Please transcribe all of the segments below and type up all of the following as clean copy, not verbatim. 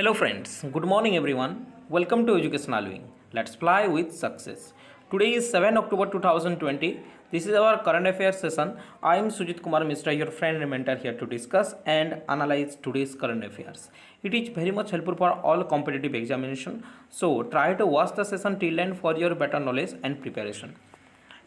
Hello friends, good morning everyone. Welcome to Educational Wing. Let's fly with success. Today is 7 October 2020. This is our current affairs session. I am Sujit Kumar Mishra, your friend and mentor here to discuss and analyze today's current affairs. It is very much helpful for all competitive examination. So try to watch the session till end for your better knowledge and preparation.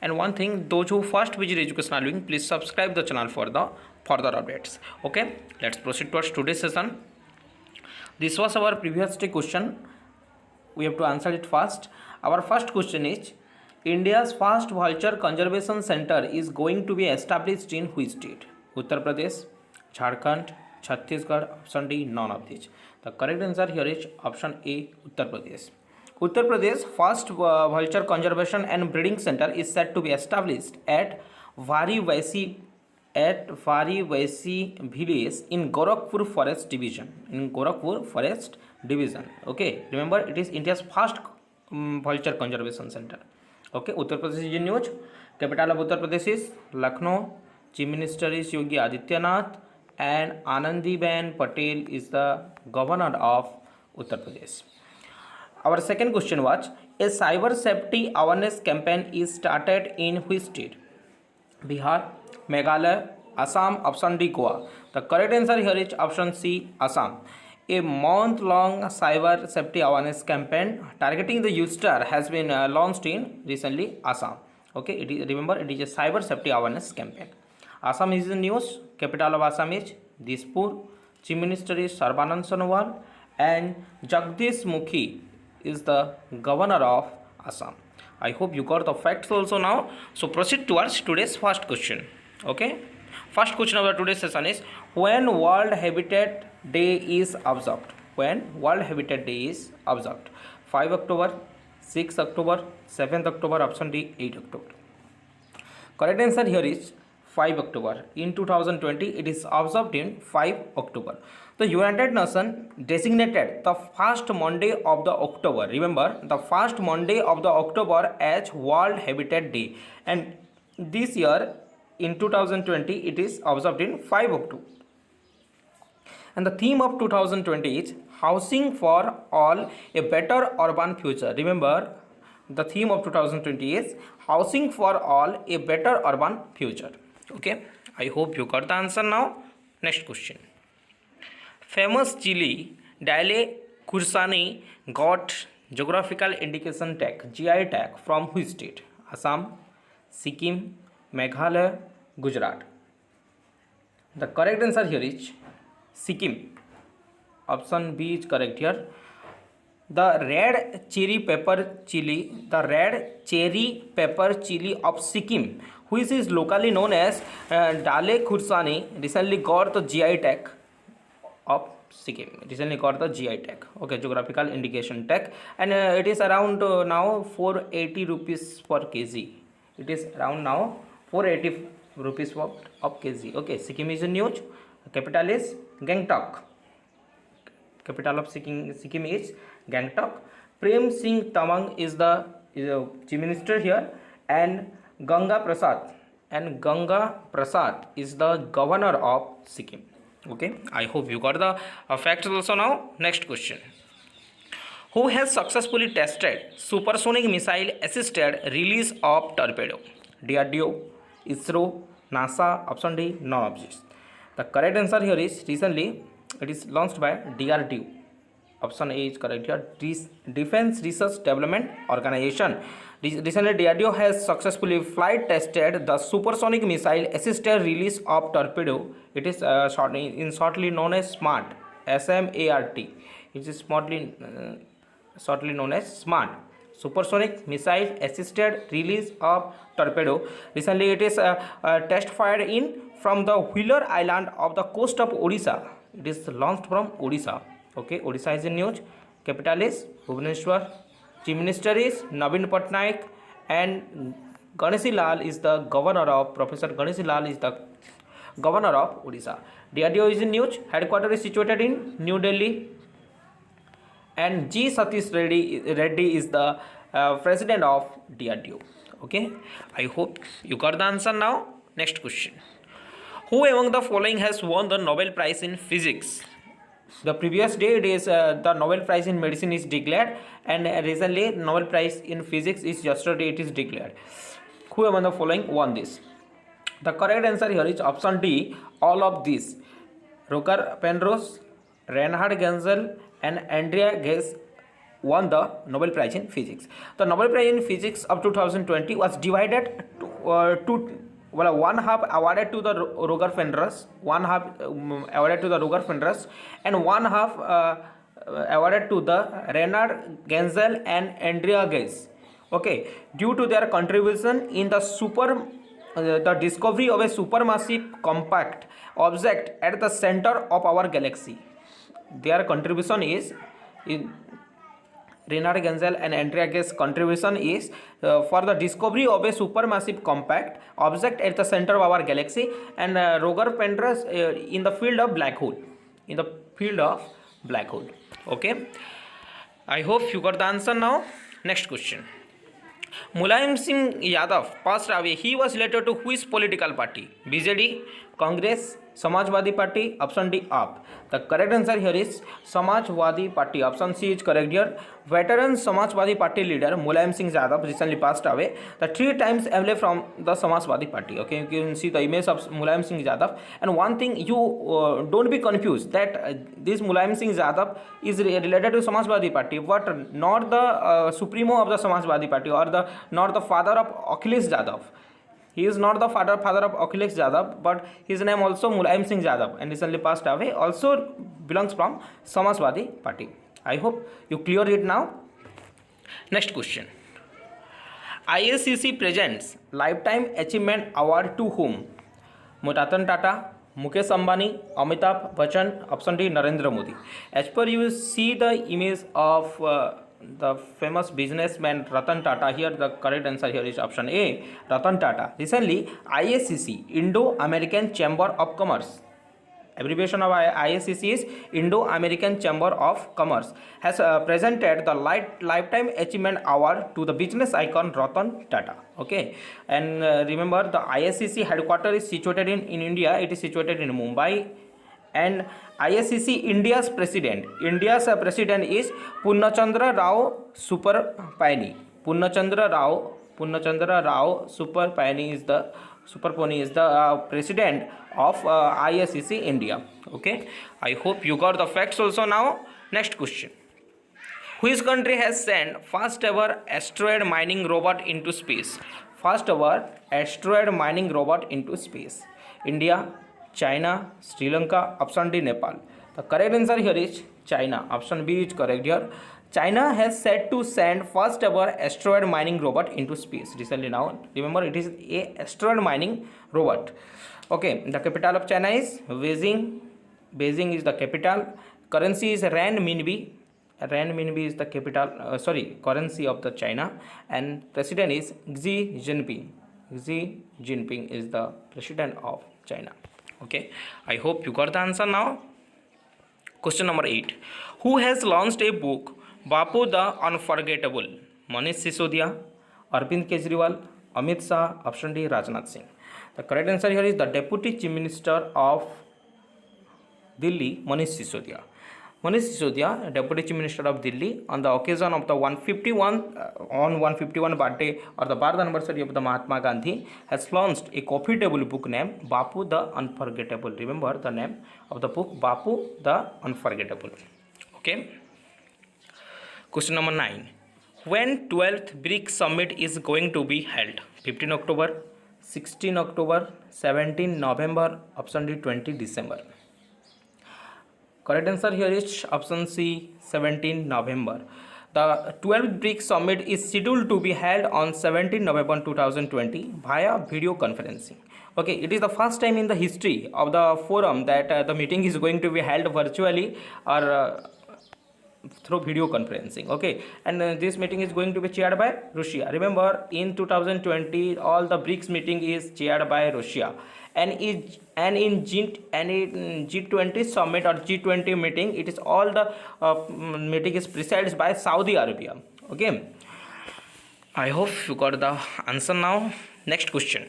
And one thing, those who first visit Educational Wing, please subscribe the channel for the further updates. Okay, let's proceed towards today's session. This was our previous day question. We have to answer it fast. Our first question is, India's first vulture conservation center is going to be established in which state? Uttar Pradesh, Jharkhand, Chhattisgarh, option D, none of these. The correct answer here is option A, Uttar Pradesh. Uttar Pradesh first vulture conservation and breeding center is said to be established at Varivaisi village in Gorakhpur Forest Division. Okay, remember it is India's first vulture conservation center. Okay, Uttar Pradesh is in news. Capital of Uttar Pradesh is Lucknow. Chief Minister is Yogi Adityanath, and Anandiben Patel is the governor of Uttar Pradesh. Our second question was, a cyber safety awareness campaign is started in which state? Bihar, Meghalaya, Assam, option D, Goa. The correct answer here is option C, Assam. A month-long cyber safety awareness campaign targeting the youngster has been launched in recently Assam. Okay, remember it is a cyber safety awareness campaign. Assam is the news. Capital of Assam is Dispur. Chief Minister is Sarbanand Sonowal, and Jagdish Mukhi is the governor of Assam. I hope you got the facts also now. So proceed towards today's first question. Okay. First question of today's session is, when World Habitat Day is observed? When World Habitat Day is observed? 5 October, 6 October, 7th October, option D, 8 October. Correct answer here is 5 October. In 2020, it is observed in 5 October. The United Nations designated the first Monday of the October. Remember, the first Monday of the October as World Habitat Day. And this year, in 2020, it is observed in 5 October. And the theme of 2020 is Housing for All, a Better Urban Future. Remember, the theme of 2020 is Housing for All, a Better Urban Future. Okay, I hope you got the answer now. Next question. Famous chili Daile Kursani got geographical indication tag, GI tag, from which state? Assam, Sikkim, Meghalaya, Gujarat. The correct answer here is Sikkim. Option B is correct here. The red cherry pepper chili of Sikkim, which is locally known as Dale Khursani, recently got the GI tag of Sikkim. Okay, geographical indication tag, and it is around now 480 rupees per kg. It is around now 480 rupees of kg. Okay, Sikkim is in news. Capital is Gangtok. Capital of Sikkim is Gangtok. Prem Singh Tamang is the Chief Minister here, and Ganga Prasad is the governor of Sikkim. Okay, I hope you got the facts also now. Next question. Who has successfully tested supersonic missile assisted release of torpedo? DRDO, ISRO, NASA, option D, none of these. The correct answer here is recently it is launched by DRDO. Option A is correct here. Defense Research Development Organization. Recently, DRDO has successfully flight tested the supersonic missile assisted release of torpedo. It is shortly known as SMART. SMART. It is shortly known as SMART. Supersonic missile assisted release of torpedo. Recently, it is test fired from the Wheeler Island of the coast of Odisha. It is launched from Odisha. Okay, Odisha is in news. Capital is Bhubaneswar. Chief Minister is Naveen Patnaik, and Professor Ganeshi Lal is the governor of Odisha. DRDO is in news. Headquarters is situated in New Delhi, and G. Satish Reddy is the president of DRDO. Okay, I hope you got the answer now. Next question. Who among the following has won the Nobel Prize in Physics? The previous day it is the Nobel Prize in Medicine is declared, and recently Nobel Prize in Physics is yesterday it is declared. Who among the following won this? The correct answer here is option D, all of these. Roger Penrose, Reinhard Genzel, and Andrea Ghez won the Nobel Prize in Physics. The Nobel Prize in Physics of 2020 was divided to well, one half awarded to the Roger Penrose, one half awarded to the Roger Penrose, and one half awarded to the Reinhard Genzel and Andrea Ghez. Okay, due to their contribution in the discovery of a supermassive compact object at the center of our galaxy. Their contribution is in Reinhard Genzel and Andrea Ghez contribution is for the discovery of a supermassive compact object at the center of our galaxy, and Roger Penrose in the field of black hole. In the field of black hole. Okay. I hope you got the answer now. Next question. Mulayam Singh Yadav passed away. He was related to which political party? BJD, Congress, Samajwadi Party, option D, AAP. The correct answer here is Samajwadi Party. Option C is correct here. Veteran Samajwadi Party leader Mulayam Singh Yadav recently passed away. The 3 times MLA from the Samajwadi Party. Okay, you can see the image of Mulayam Singh Yadav. And one thing you don't be confused that this Mulayam Singh Yadav is related to Samajwadi Party, but not the supremo of the Samajwadi Party or not the father of Akhilesh Yadav. He is not the father of Akhilesh Yadav, but his name also Mulayam Singh Yadav, and recently passed away. Also belongs from Samajwadi Party. I hope you clear it now. Next question. IACC presents Lifetime Achievement Award to whom? Ratan Tata, Mukesh Ambani, Amitabh Bachchan, option D, Narendra Modi. As per you see the image of the famous businessman Ratan Tata. Here the correct answer here is option A, Ratan Tata. Recently, IACC, Indo-American Chamber of Commerce, abbreviation of IACC is Indo-American Chamber of Commerce, has presented the Lifetime Achievement Award to the business icon Ratan Tata. Okay, and remember the IACC headquarters is situated in India. It is situated in Mumbai. And IACC India's president is Purnachandra Rao Superpani. Purnachandra Rao Superpani is the president of IACC India. Okay, I hope you got the facts also now. Next question. Which country has sent first ever asteroid mining robot into space? First ever asteroid mining robot into space. India, China, Sri Lanka, option D, Nepal. The correct answer here is China. Option B is correct here. China has said to send first ever asteroid mining robot into space recently now. Remember, it is a asteroid mining robot. Okay, the capital of China is Beijing. Beijing is the capital. Currency is renminbi. Renminbi is the currency of the China. And president is Xi Jinping. Xi Jinping is the president of China. Okay, I hope you got the answer now. Question number 8. Who has launched a book, Bapu the Unforgettable? Manish Sisodia, Arvind Kejriwal, Amit Shah, option D, Rajnath Singh. The correct answer here is the Deputy Chief Minister of Delhi, Manish Sisodia. Manish Sisodia, Deputy Chief Minister of Delhi, on the occasion of the 151 birthday or the birth anniversary of the Mahatma Gandhi, has launched a coffee table book named Bapu the Unforgettable. Remember the name of the book, Bapu the Unforgettable. Okay. Question number 9. When 12th BRICS Summit is going to be held? 15 October, 16 October, 17 November, option D, 20 December. Correct answer here is option C, 17 November. The 12th BRICS Summit is scheduled to be held on 17 November 2020 via video conferencing. Okay, it is the first time in the history of the forum that the meeting is going to be held virtually or through video conferencing. Okay, and this meeting is going to be chaired by Russia. Remember, in 2020 all the BRICS meeting is chaired by Russia, and in G20 summit or G20 meeting, it is all the meeting is presided by Saudi Arabia. Okay, I hope you got the answer now. Next question.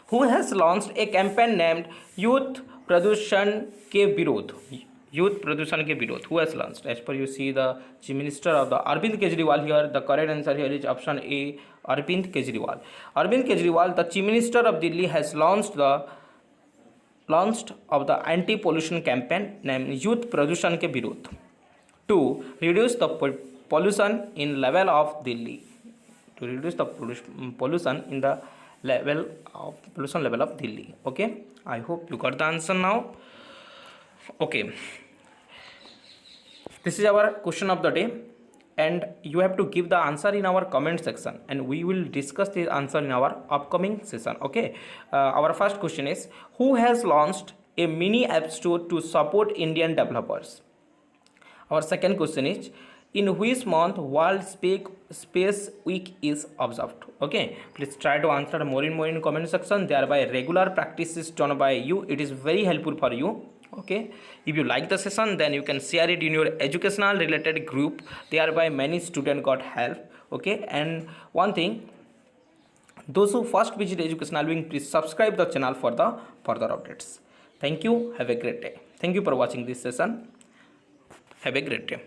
Who has launched a campaign named Youth Pradushan Ke Virod? youth प्रदूषण के विरोध. Who has launched? As per you see the chief minister of the Arvind Kejriwal here. The correct answer here is option A, Arvind Kejriwal. Arvind Kejriwal, the chief minister of Delhi, has launched of the anti-pollution campaign named Youth प्रदूषण के विरोध to reduce the pollution in level of Delhi. To reduce the pollution in the pollution level of Delhi. Okay, I hope you got the answer now. Okay, this is our question of the day, and you have to give the answer in our comment section, and we will discuss the answer in our upcoming session. Okay, our first question is, who has launched a mini app store to support Indian developers? Our second question is, in which month World Space Week is observed? Okay, please try to answer more in comment section. Thereby regular practice is done by you. It is very helpful for you. Okay, if you like the session, then you can share it in your educational related group. Thereby many students got help. Okay, and one thing, those who first visit educational wing, please subscribe the channel for the further updates. Thank you. Have a great day. Thank you for watching this session. Have a great day.